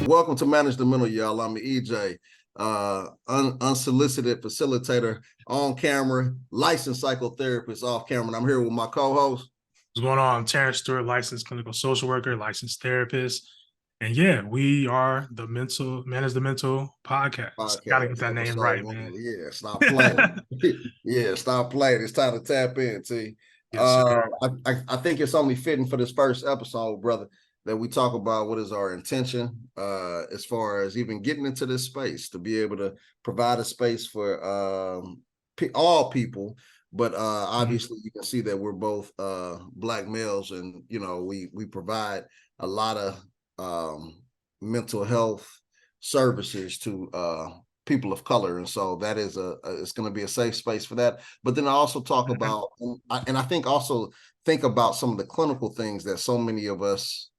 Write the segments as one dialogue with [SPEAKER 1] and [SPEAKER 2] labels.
[SPEAKER 1] Welcome to Manage the Mental, y'all. I'm EJ, unsolicited facilitator, on camera, licensed psychotherapist, off camera. And I'm here with my co-host.
[SPEAKER 2] What's going on? I'm Terrence, Stewart, licensed clinical social worker, licensed therapist. And yeah, we are the Manage the Mental podcast. Gotta get that name right, man.
[SPEAKER 1] Yeah, stop playing. Yeah, stop playing. It's time to tap in, T.
[SPEAKER 2] Yes, sir.
[SPEAKER 1] I think it's only fitting for this first episode, brother, that we talk about what is our intention as far as even getting into this space, to be able to provide a space for all people. But obviously you can see that we're both Black males, and we provide a lot of mental health services to people of color, and so that is it's going to be a safe space for that. But then I also talk about, and I think also think about some of the clinical things that so many of us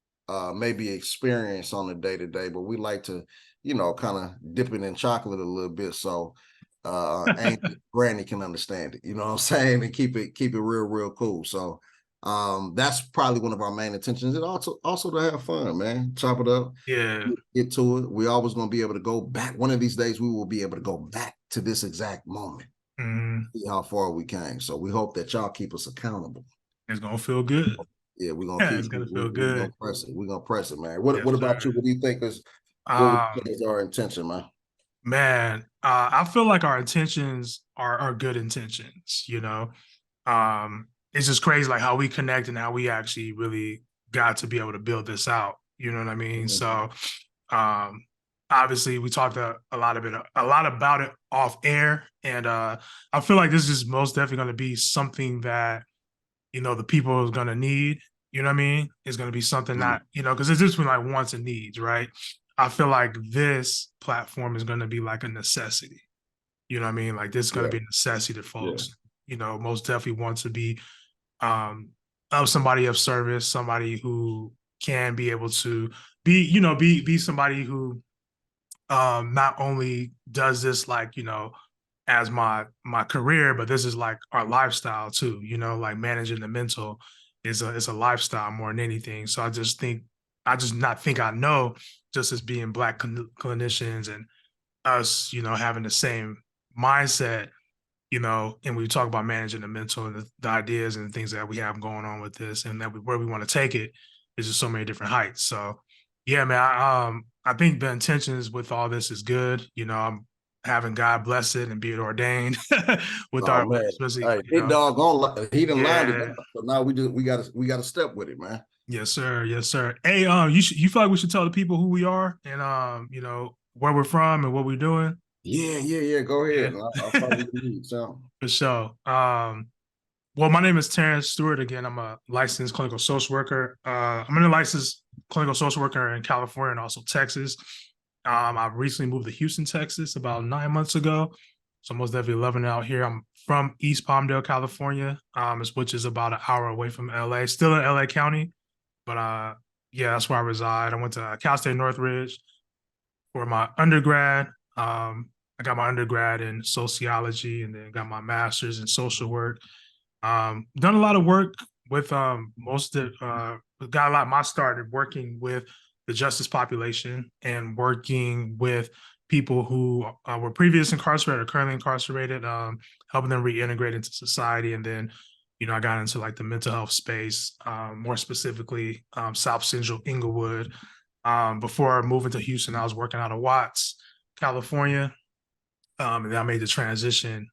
[SPEAKER 1] maybe experience on a day-to-day, but we like to kind of dip it in chocolate a little bit, so Granny can understand it, you know what I'm saying, and keep it real cool. So that's probably one of our main intentions, and also to have fun, man. Chop it up, get to it. We always going to be able to go back. One of these days we will be able to go back to this exact moment, see how far we came. So we hope that y'all keep us accountable.
[SPEAKER 2] It's gonna feel good.
[SPEAKER 1] Yeah, we're gonna keep.
[SPEAKER 2] It's gonna feel good.
[SPEAKER 1] We're gonna press it, man. What about you? What do you think is our intention, man?
[SPEAKER 2] Man, I feel like our intentions are good intentions. It's just crazy, like how we connect and how we actually really got to be able to build this out. You know what I mean? So, obviously, we talked a lot about it off air, and I feel like this is most definitely going to be something that the people is going to need. You know what I mean? It's going to be something that because it's just been like wants and needs, right? I feel like this platform is going to be like a necessity. You know what I mean? Like this is going to be a necessity to folks. Most definitely want to be of somebody of service, somebody who can be able to be somebody who not only does this like, as my career, but this is like our lifestyle too, like managing the mental is a lifestyle more than anything. So I just know just as being Black clinicians and us, having the same mindset, and we talk about managing the mental and the ideas and the things that we have going on with this, and that where we want to take it is just so many different heights. So yeah, man, I think the intentions with all this is good. I'm having God bless it and be it ordained with our
[SPEAKER 1] hey, he didn't line it up. So now we got to step with it, man.
[SPEAKER 2] Yes, sir. Yes, sir. Hey, you feel like we should tell the people who we are and where we're from and what we're doing?
[SPEAKER 1] Yeah. Go ahead. Yeah. I'll probably lead, so.
[SPEAKER 2] For sure. Well, my name is Terrence Stewart. Again, I'm a licensed clinical social worker. I'm a licensed clinical social worker in California and also Texas. I recently moved to Houston, Texas about 9 months ago. So most definitely loving it out here. I'm from East Palmdale, California, which is about an hour away from LA, still in LA County. But yeah, that's where I reside. I went to Cal State Northridge for my undergrad. I got my undergrad in sociology and then got my master's in social work. Done a lot of work with got a lot of my start working with the justice population and working with people who were previously incarcerated or currently incarcerated, helping them reintegrate into society. And then, I got into like the mental health space, more specifically South Central Inglewood. Before moving to Houston, I was working out of Watts, California. And then I made the transition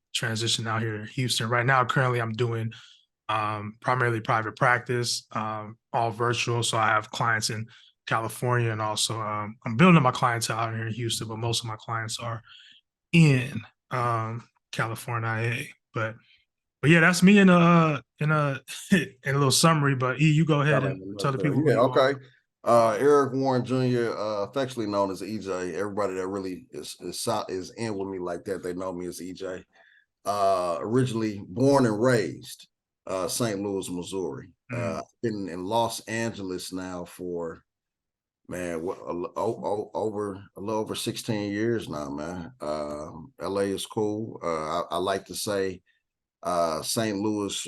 [SPEAKER 2] out here in Houston. Right now, currently I'm doing primarily private practice, all virtual. So I have clients in California, and also I'm building my clientele out here in Houston, but most of my clients are in California. But yeah, that's me in a little summary. But E, you go ahead and tell the people.
[SPEAKER 1] Yeah, okay. Eric Warren Jr., affectionately known as EJ. Everybody that really is in with me like that, they know me as EJ. Originally born and raised St. Louis, Missouri. Been in Los Angeles now for a little over 16 years now, man. LA is cool. I like to say St. Louis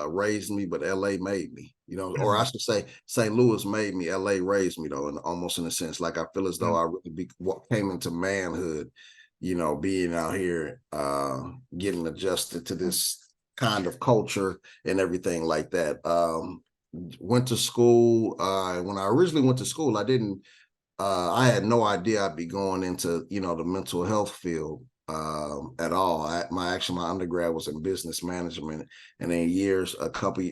[SPEAKER 1] raised me, but LA made me. You know, or I should say, St. Louis made me, LA raised me, though, and almost in a sense, like I feel as though I really came into manhood, you know, being out here, getting adjusted to this kind of culture and everything like that. Went to school. When I originally went to school, I had no idea I'd be going into, you know, the mental health field at all. My undergrad was in business management, and then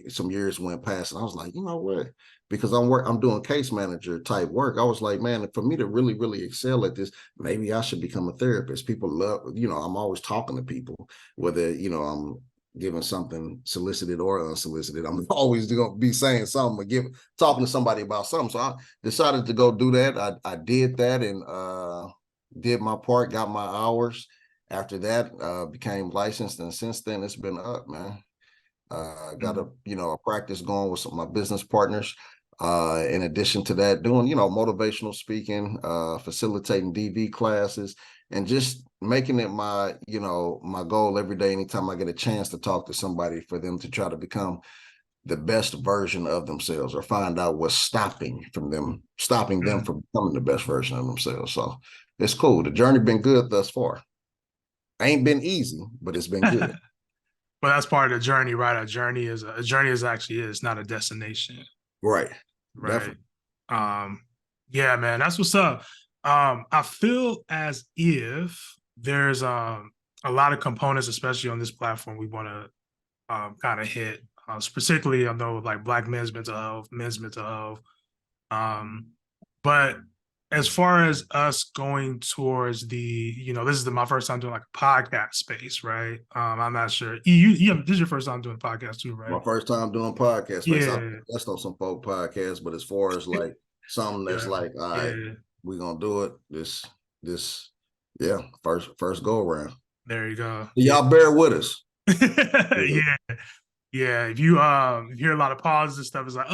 [SPEAKER 1] some years went past, and I was like, you know what? Because I'm doing case manager type work. I was like, man, for me to really, really excel at this, maybe I should become a therapist. People love, you know, I'm always talking to people, whether, you know, I'm giving something solicited or unsolicited. I'm always going to be saying something or talking to somebody about something. So I decided to go do that. I did that and did my part, got my hours. After that, became licensed, and since then it's been up, man. Got a practice going with some of my business partners. In addition to that, doing, you know, motivational speaking, facilitating DV classes, and just making it my goal every day, anytime I get a chance to talk to somebody, for them to try to become the best version of themselves, or find out what's stopping them from becoming the best version of themselves. So it's cool. The journey been good thus far. Ain't been easy, but it's been good.
[SPEAKER 2] But that's part of the journey, right? A journey is not a destination.
[SPEAKER 1] Right.
[SPEAKER 2] Right. Yeah, man, that's what's up. I feel as if there's a lot of components, especially on this platform, we want to kind of hit, particularly I know like Black men's mental health. But as far as us going towards this is my first time doing like a podcast space, right? I'm not sure. This is your first time doing a podcast too, right?
[SPEAKER 1] My first time doing podcast space. I
[SPEAKER 2] Yeah.
[SPEAKER 1] that's on some folk podcasts, but as far as like something that's like, all right, we're gonna do it. This, yeah, first go around.
[SPEAKER 2] There you go.
[SPEAKER 1] Y'all bear with us.
[SPEAKER 2] Yeah. Yeah. If you hear a lot of pauses and stuff, it's like,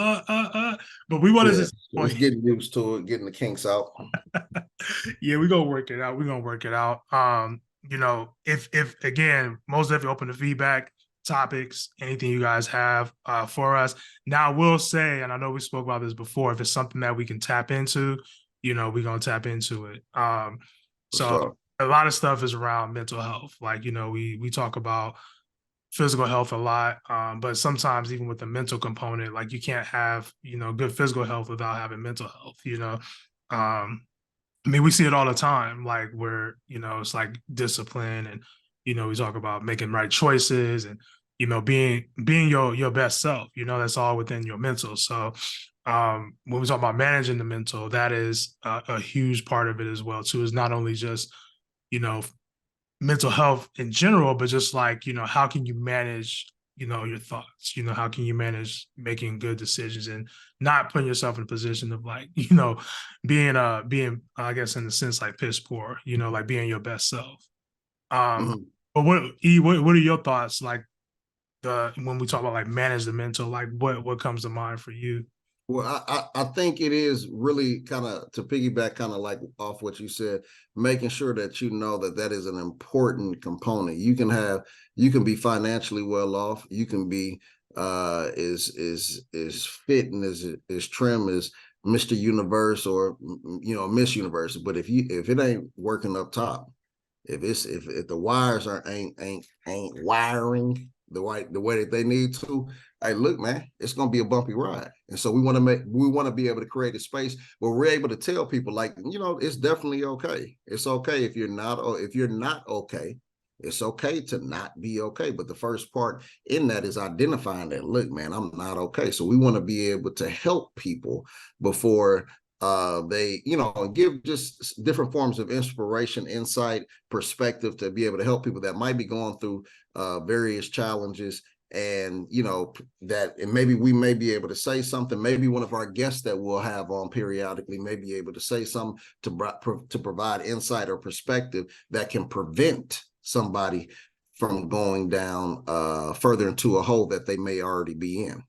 [SPEAKER 2] but we want to just
[SPEAKER 1] it's getting used to it, getting the kinks out.
[SPEAKER 2] Yeah, we're gonna work it out. If again, most definitely open to feedback, topics, anything you guys have for us. Now, I will say, and I know we spoke about this before, if it's something that we can tap into, we're gonna tap into it. So a lot of stuff is around mental health. Like, we talk about physical health a lot, but sometimes even with the mental component, like you can't have, good physical health without having mental health. I mean, we see it all the time, like where, it's like discipline and, we talk about making right choices and, being your best self, that's all within your mental. So when we talk about managing the mental, that is a huge part of it as well, too, is not only just, mental health in general, but just like, how can you manage, your thoughts, how can you manage making good decisions and not putting yourself in a position of like, being, I guess in a sense, like piss poor, like being your best self. But what are your thoughts? Like when we talk about like manage the mental, like what comes to mind for you?
[SPEAKER 1] Well, I think it is really kind of, to piggyback kind of like off what you said, making sure that that is an important component. You can be financially well off. You can be is fit and is trim as Mr. Universe or Miss Universe. But if it ain't working up top, if the wires ain't wiring the way that they need to, hey, look, man, it's gonna be a bumpy ride. And so we want to be able to create a space where we're able to tell people, like, it's definitely okay. It's okay if you're not okay. It's okay to not be okay. But the first part in that is identifying that, look, man, I'm not okay. So we want to be able to help people before they, give just different forms of inspiration, insight, perspective, to be able to help people that might be going through various challenges. And and maybe we may be able to say something. Maybe one of our guests that we'll have on periodically may be able to say something to provide insight or perspective that can prevent somebody from going down further into a hole that they may already be in.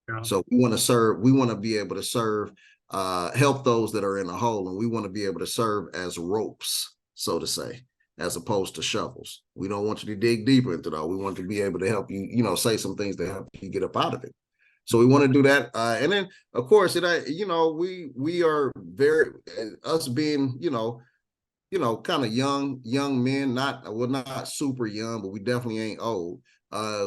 [SPEAKER 1] Yeah. So we want to be able to serve, help those that are in a hole, and we want to be able to serve as ropes, so to say, as opposed to shovels. We don't want you to dig deeper into that. We want to be able to help you, say some things to help you get up out of it. So we want to do that. And then of course, we are very, us being, kind of young men, not super young, but we definitely ain't old.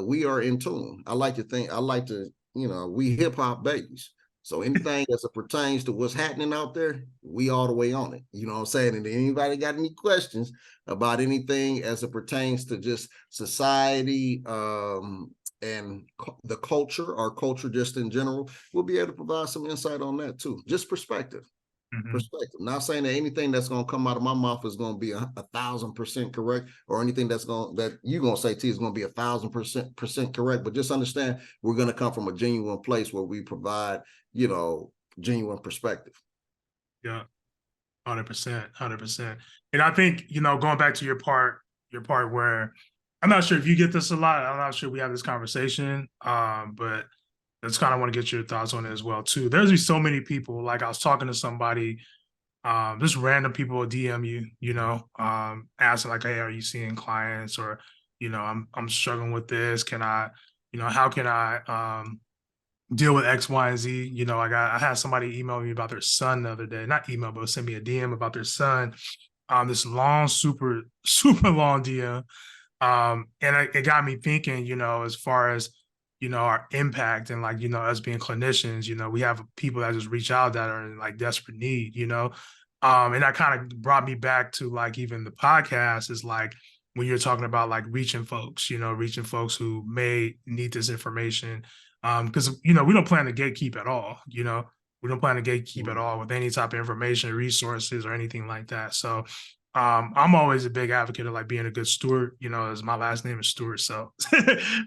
[SPEAKER 1] We are in tune. I like to, we hip hop babies. So anything as it pertains to what's happening out there, we all the way on it. You know what I'm saying? And anybody got any questions about anything as it pertains to just society, and the culture, our culture just in general, we'll be able to provide some insight on that too. Just perspective. Perspective. Not saying that anything that's going to come out of my mouth is going to be 1,000% correct, or anything that you're going to say T is going to be 1,000% correct. But just understand, we're going to come from a genuine place where we provide, genuine perspective.
[SPEAKER 2] Yeah, 100%, 100%. And I think, going back to your part where I'm not sure if you get this a lot. I'm not sure we have this conversation, but that's kind of want to get your thoughts on it as well too. There's so many people. Like I was talking to somebody, just random people will DM you, asking like, "Hey, are you seeing clients?" Or, I'm struggling with this. Can I, how can I deal with X, Y, and Z? I had somebody email me about their son the other day. Not email, but send me a DM about their son. This long, super, super long DM. And it got me thinking, as far as, our impact and like, us being clinicians, we have people that just reach out that are in like desperate need. And that kind of brought me back to like even the podcast is like when you're talking about like reaching folks, reaching folks who may need this information. Because, we don't plan to gatekeep at all, we don't plan to gatekeep at all with any type of information, resources, or anything like that. So I'm always a big advocate of like being a good steward, as my last name is Stewart. So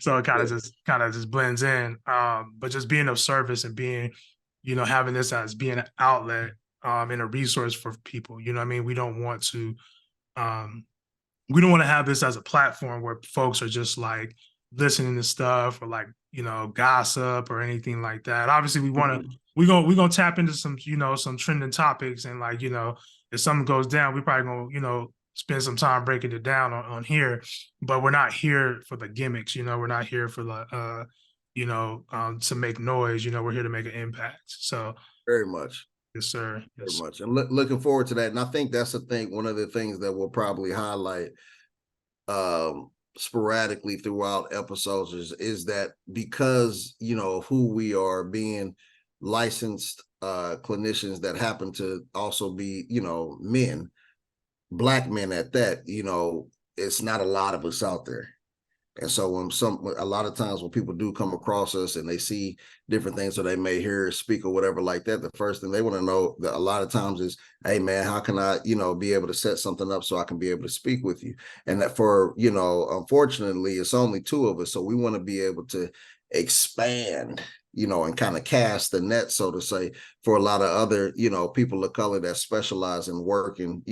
[SPEAKER 2] so it kind of just blends in. But just being of service and being, having this as being an outlet and a resource for people. You know what I mean? We don't want to have this as a platform where folks are just like listening to stuff or like, gossip or anything like that. Obviously we're gonna tap into some, some trending topics, and like, if something goes down, we probably gonna, spend some time breaking it down on here, but we're not here for the gimmicks, we're not here for the, to make noise, we're here to make an impact. So
[SPEAKER 1] Very much.
[SPEAKER 2] yes, sir.
[SPEAKER 1] Very much. And looking forward to that. And I think that's one of the things that we'll probably highlight sporadically throughout episodes is that because, of who we are, being licensed clinicians that happen to also be, men, Black men at that, it's not a lot of us out there. And so a lot of times when people do come across us and they see different things, or they may hear us speak or whatever like that, the first thing they want to know that a lot of times is, hey man, how can I, be able to set something up so I can be able to speak with you? And that unfortunately, it's only two of us. So we want to be able to expand, and kind of cast the net, so to say, for a lot of other, people of color that specialize in working,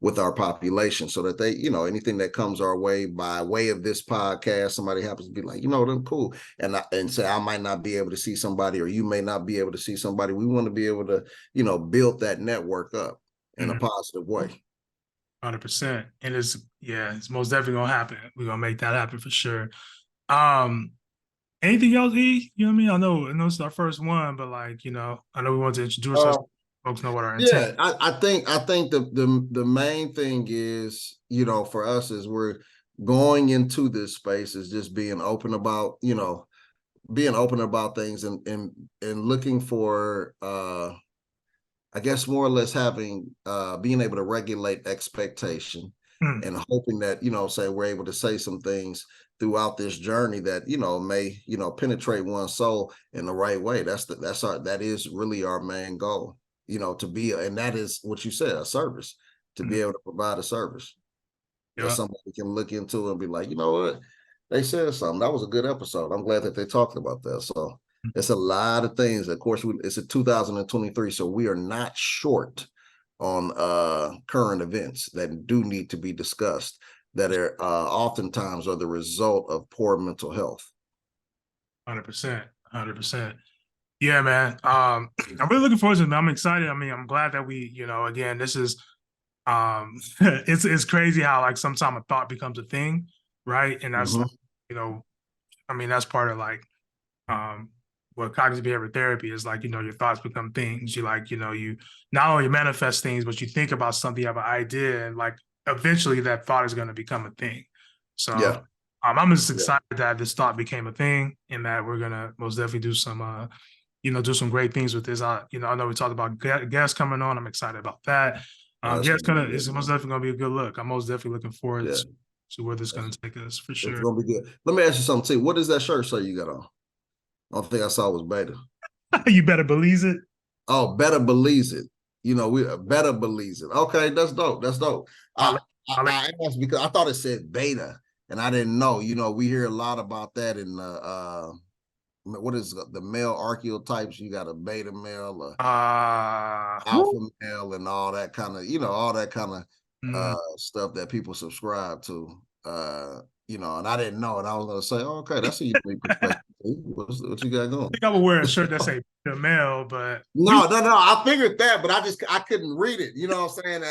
[SPEAKER 1] with our population, so that they, anything that comes our way by way of this podcast, somebody happens to be like, them cool. And say, I might not be able to see somebody, or you may not be able to see somebody. We want to be able to, build that network up in a positive way.
[SPEAKER 2] 100%. And it's most definitely gonna happen. We're gonna make that happen for sure. Anything else, E? You know what I mean? I know it's our first one, but like, I know we want to introduce us. Folks know what our intent.
[SPEAKER 1] Yeah, I think the main thing is, for us, is we're going into this space is just being open about, things, and looking for I guess more or less having being able to regulate expectation, and hoping that, say we're able to say some things throughout this journey that, may, penetrate one's soul in the right way. That is really our main goal, to be, and that is what you said, a service, to be able to provide a service that somebody can look into and be like, you know what, they said something. That was a good episode. I'm glad that they talked about that. So it's a lot of things. Of course, it's a 2023, so we are not short on current events that do need to be discussed, that are oftentimes are the result of poor mental health.
[SPEAKER 2] 100%. 100%. Yeah, man. I'm really looking forward to it, man. I'm excited. I mean, I'm glad that we, again, this is it's crazy how like sometimes a thought becomes a thing, right? And that's like, I mean, that's part of like what cognitive behavior therapy is like, your thoughts become things. You like, you not only manifest things, but you think about something, you have an idea, and like eventually that thought is going to become a thing. So
[SPEAKER 1] Yeah.
[SPEAKER 2] I'm just
[SPEAKER 1] Yeah.
[SPEAKER 2] excited that this thought became a thing and that we're gonna most definitely do some do some great things with this. I know we talked about guests coming on. I'm excited about that.
[SPEAKER 1] That's
[SPEAKER 2] Yeah,
[SPEAKER 1] gonna be
[SPEAKER 2] it's
[SPEAKER 1] good,
[SPEAKER 2] most
[SPEAKER 1] man.
[SPEAKER 2] definitely gonna be a good look. I'm most definitely looking forward
[SPEAKER 1] Yeah.
[SPEAKER 2] to where this is gonna take us for
[SPEAKER 1] It's
[SPEAKER 2] sure.
[SPEAKER 1] gonna be good. Let me ask you something too. What does that shirt say you got on? I don't think I saw it was beta.
[SPEAKER 2] You better believe it.
[SPEAKER 1] Oh, better believes it. We better believes it. Okay, that's dope. That's dope.
[SPEAKER 2] My,
[SPEAKER 1] I asked because I thought it said beta, and I didn't know. We hear a lot about that in what is the male archetypes? You got a beta male, alpha male, and all that kind of stuff that people subscribe to. And I didn't know, and I was gonna say, oh, okay, that's a unique perspective. What you got going?
[SPEAKER 2] think I would wear a shirt that say the male, but
[SPEAKER 1] No. I figured that, but I couldn't read it. You know what I'm saying?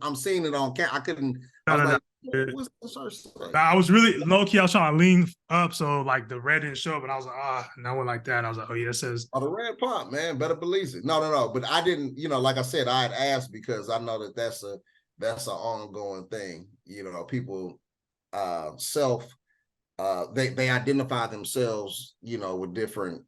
[SPEAKER 1] I'm seeing it on camera. I couldn't. I was
[SPEAKER 2] no.
[SPEAKER 1] like, what's the shirt say?
[SPEAKER 2] I was really low key. I was trying to lean up so like the red didn't show, but I was like, and I went like that. And I was like, oh yeah, it says.
[SPEAKER 1] Oh, the red pump, man. Better believe it. No. But I didn't. Like I said, I had asked because I know that's an ongoing thing. People self. They identify themselves, with different,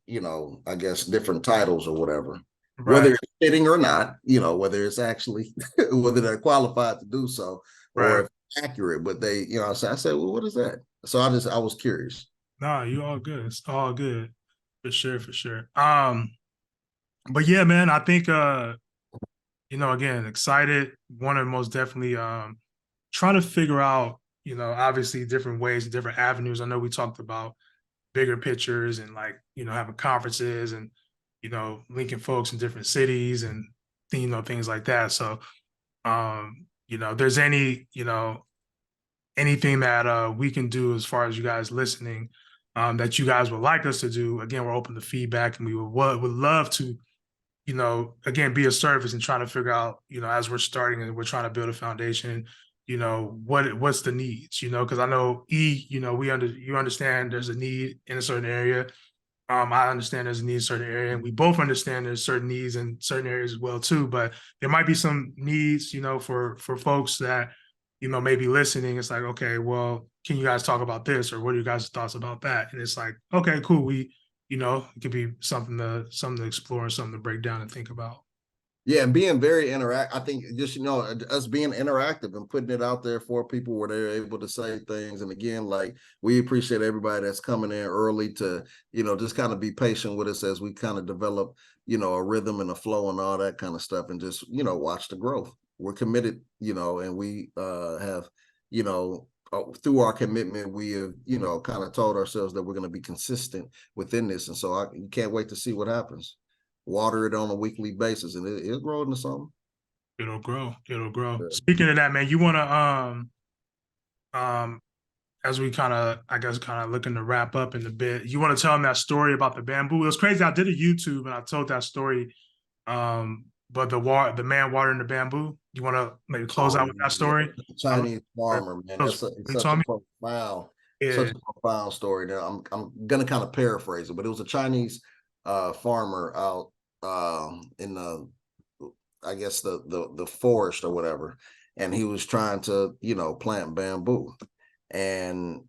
[SPEAKER 1] I guess different titles or whatever,
[SPEAKER 2] Right,
[SPEAKER 1] whether it's fitting or not, whether it's actually whether they're qualified to do so or
[SPEAKER 2] right.
[SPEAKER 1] if it's accurate. But they, I said, well, what is that? So I was curious.
[SPEAKER 2] No, you all good. It's all good. For sure, for sure. But yeah, man, I think again, excited. Want to most definitely try to figure out, obviously different ways and different avenues. I know we talked about bigger pictures and like, having conferences and, linking folks in different cities and things like that. So there's anything that we can do as far as you guys listening, that you guys would like us to do. Again, we're open to feedback and we would love to, again, be a service and trying to figure out, as we're starting and we're trying to build a foundation, what's the needs, because I know you understand there's a need in a certain area. I understand there's a need in a certain area, and we both understand there's certain needs in certain areas as well too. But there might be some needs, for folks that may be listening. It's like, okay, well, can you guys talk about this, or what are your guys' thoughts about that? And it's like, okay, cool. We, it could be something to explore and something to break down and think about.
[SPEAKER 1] Yeah, and being very interactive. I think just us being interactive and putting it out there for people where they're able to say things. And again, like we appreciate everybody that's coming in early to just kind of be patient with us as we kind of develop a rhythm and a flow and all that kind of stuff, and just watch the growth. We're committed, and we have through our commitment, we have kind of told ourselves that we're going to be consistent within this, and so I can't wait to see what happens. Water it on a weekly basis, and it'll grow into something.
[SPEAKER 2] It'll grow. It'll grow.
[SPEAKER 1] Yeah.
[SPEAKER 2] Speaking of that, man, you want to as we I guess looking to wrap up in a bit, you want to tell them that story about the bamboo? It was crazy. I did a YouTube and I told that story. But the man watering the bamboo. You want to maybe close out with that story?
[SPEAKER 1] Chinese farmer, man. It's such
[SPEAKER 2] Yeah.
[SPEAKER 1] a profound story. Now I'm gonna kind of paraphrase it, but it was a Chinese farmer out in I guess the forest or whatever, and he was trying to plant bamboo, and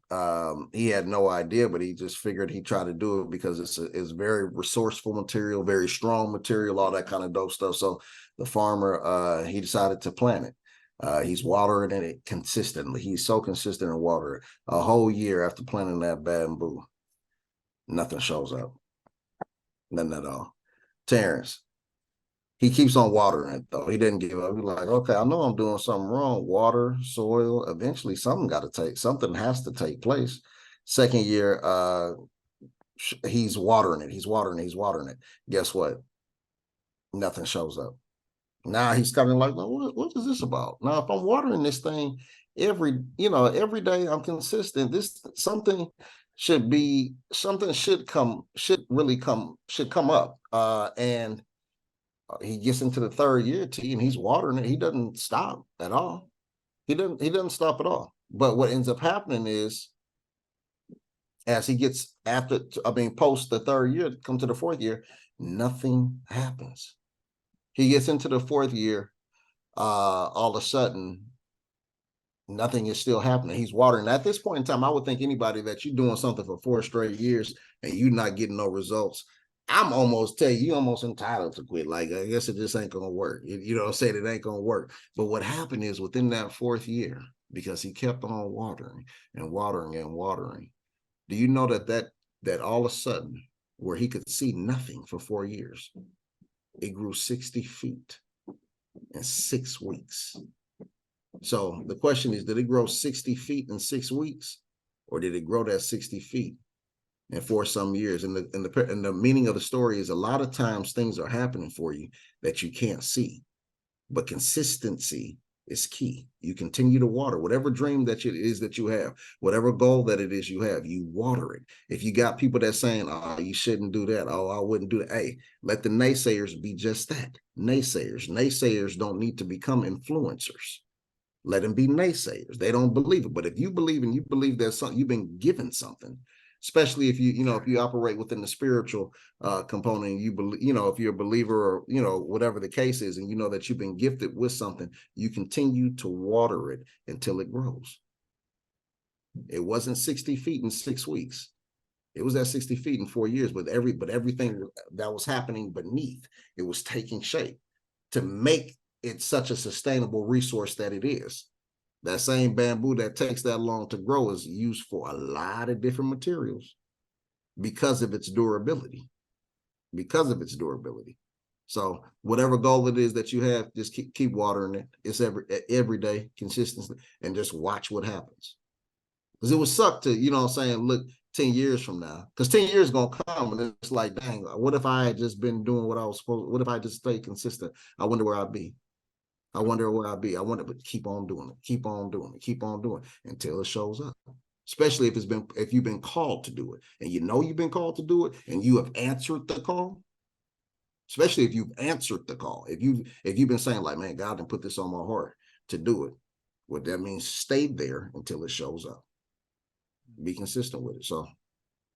[SPEAKER 1] he had no idea, but he just figured he'd try to do it because it's very resourceful material, very strong material, all that kind of dope stuff. So the farmer he decided to plant it. He's watering it consistently. He's so consistent in watering a whole year after planting that bamboo. Nothing shows up. Nothing at all. Terrence, he keeps on watering it though. He didn't give up. He's like, okay, I know I'm doing something wrong. Water, soil, eventually something has to take place. Second year, he's watering it. He's watering it. Guess what? Nothing shows up. Now he's kind of like, well, what is this about? Now, if I'm watering this thing every day, I'm consistent. Something should come up. And he gets into the third year, and he's watering it. He doesn't stop at all. He doesn't stop at all. But what ends up happening is, as he gets post the third year, come to the fourth year, nothing happens. He gets into the fourth year, all of a sudden, nothing is still happening. He's watering. At this point in time, I would think anybody that you're doing something for 4 straight years and you're not getting no results, I'm almost tell you almost entitled to quit. Like, I guess it just ain't gonna work. You know, say it ain't gonna work. But what happened is within that fourth year, because he kept on watering and watering and watering, do you know that all of a sudden, where he could see nothing for 4 years, it grew 60 feet in 6 weeks. So the question is, did it grow 60 feet in 6 weeks, or did it grow that 60 feet and for some years? And the meaning of the story is, a lot of times things are happening for you that you can't see, but consistency is key. You continue to water whatever dream that it is that you have, whatever goal that it is you have, you water it. If you got people that saying, oh, you shouldn't do that, oh, I wouldn't do that, hey, let the naysayers be just that, naysayers. Naysayers don't need to become influencers. Let them be naysayers. They don't believe it. But if you believe and you believe there's something, you've been given something, especially if if you operate within the spiritual component, you believe, if you're a believer, or, whatever the case is, and you know that you've been gifted with something, you continue to water it until it grows. It wasn't 60 feet in 6 weeks. It was at 60 feet in 4 years, but everything that was happening beneath, it was taking shape to make it's such a sustainable resource that it is. That same bamboo that takes that long to grow is used for a lot of different materials because of its durability. So whatever goal it is that you have, just keep watering it. It's every day, consistently, and just watch what happens. Because it would suck to, look 10 years from now, because 10 years is going to come and it's like, dang, what if I had just been doing what I was supposed to? What if I just stayed consistent? I wonder where I'd be. But keep on doing it until it shows up. Especially if you've been called to do it, and you've been called to do it, and you have answered the call. Especially if you've answered the call, if you've been saying like, man, God didn't put this on my heart to do it. What that means, stay there until it shows up. Be consistent with it. So.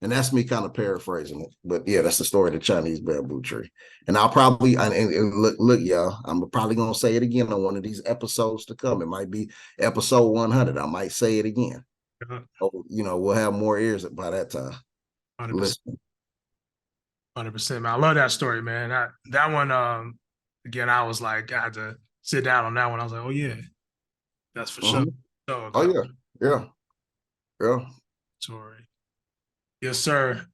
[SPEAKER 1] And that's me kind of paraphrasing it. But yeah, that's the story of the Chinese bamboo tree. And I'll probably, and look, y'all, I'm probably going to say it again on one of these episodes to come. It might be episode 100. I might say it again. We'll have more ears by that time.
[SPEAKER 2] 100%. 100%, man. I love that story, man. That one, again, I was like, I had to sit down on that one. I was like, oh, yeah, that's for sure. So,
[SPEAKER 1] Yeah.
[SPEAKER 2] Story. Yes, sir.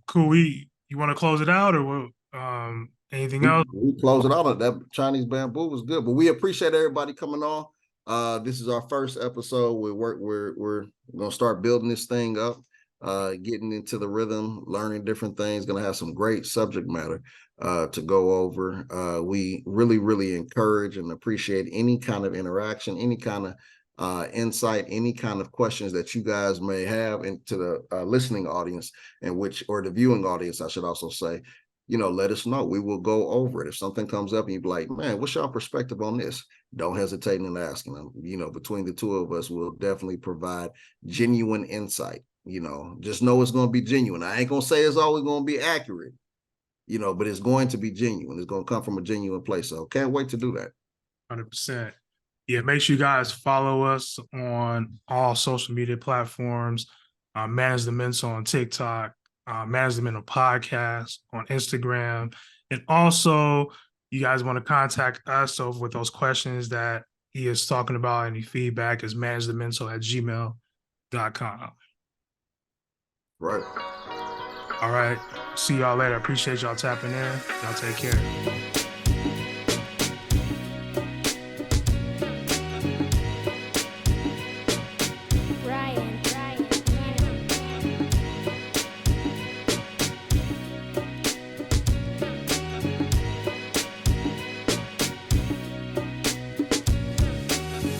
[SPEAKER 2] Cool. You want to close it out, or anything else?
[SPEAKER 1] We close it out. That Chinese bamboo was good, but we appreciate everybody coming on. This is our first episode. We're gonna start building this thing up, getting into the rhythm, learning different things. Gonna have some great subject matter to go over. We really, really encourage and appreciate any kind of interaction, any kind of insight, any kind of questions that you guys may have into the listening audience, or the viewing audience, I should also say. Let us know. We will go over it. If something comes up and you be like, man, what's your perspective on this? Don't hesitate in asking them. Between the two of us, we'll definitely provide genuine insight. Just know it's going to be genuine. I ain't going to say it's always going to be accurate, but it's going to be genuine. It's going to come from a genuine place. So can't wait to do that.
[SPEAKER 2] 100%. Yeah, make sure you guys follow us on all social media platforms. Manage the Mental on TikTok, Manage the Mental Podcast on Instagram. And also, you guys want to contact us over with those questions that he is talking about. Any feedback is managethemental@gmail.com.
[SPEAKER 1] Right.
[SPEAKER 2] All right. See y'all later. Appreciate y'all tapping in. Y'all take care.